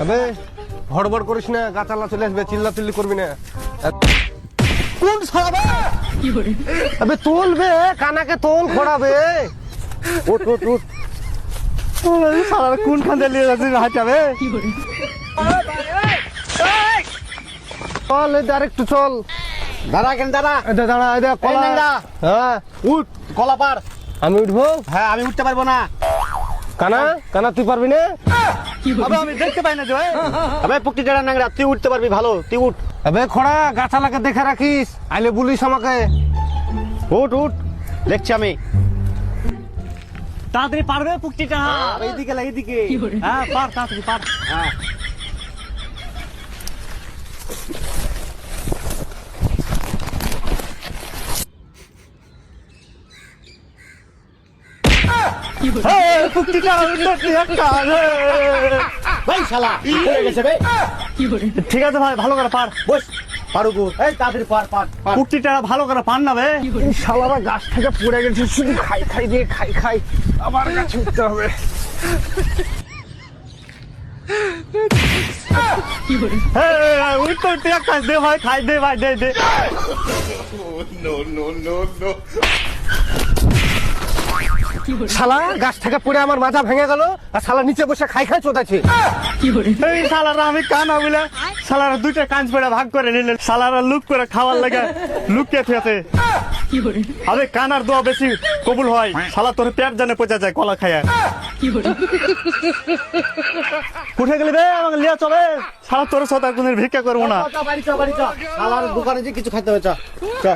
আবে হড়বড় করিস না, গাছালা চলে আসবে, চিল্লাচিল্লি করবি না। কোন সারা আবে তোলবে, কানাকে তোল খোড়াবে। উঠ উঠ উঠ, সারা কোন খান দিয়ে নিয়ে যাচ্ছিস হাঁটাবে? চল ডাইরেক্ট চল। দাঁড়া কেন দাঁড়া, দাঁড়া কলা। হ্যাঁ উঠ কলা পার। আমি উঠবো? হ্যাঁ আমি উঠতে পারবো না। কানা কানা তুই পারবি না? আমি দেখতে পাই না যে আবে পুকটি ডাড়া নাংরা, তুই উঠতে পারবি ভালো, তুই উঠ। আবে খোড়া গাছালাকে দেখে রাখিস, আইলে বলিস আমাকে। উঠ উঠ, দেখছি আমি। তাড়াতাড়ি পারবে পুকটিটা? এইদিকে লা, এইদিকে। হ্যাঁ পার, তাড়াতাড়ি পার। হ্যাঁ পুকটিটা ভাই শালা পড়ে গেছে বে। ঠিক আছে ভাই, ভালো করে পার। বস পারুগো, এই তাড়াতাড়ি পার পার পার। পুকটিটা ভালো করে পার না বে। এই শালারা গাছ থেকে পড়ে গেছে, শুধু খাই খাই দিয়ে খাই খাই আবার গাছে উঠতে হবে। উঠতে উঠতে একটা দে ভাই, খাই দে ভাই, দে দে। শালা গাছ থেকে পড়ে আমার মাথা ভেঙে গেল, আর শালা নিচে বসে খাই খাই চোদাচ্ছে। এই শালারা আমি কানা বলে শালারা দুইটা কাঁচ পেড়া ভাগ করে নিলে, শালারা লুক করে খাওয়ার লাগে লুকিয়ে থুয়েছে। আরে কানার দোয়া বেশি কবুল হয়, শালা তোর পেট জানে পচা যায় কলা খায়া। উঠে গেলি রে, আমাকে লিয়া চলে। শালা তোর সাথে কোনদিন ভিক্ষা করবো না। বাড়ি চ বাড়ি চ, শালার দোকানে যে কিছু খাইতে হবে, চ চ।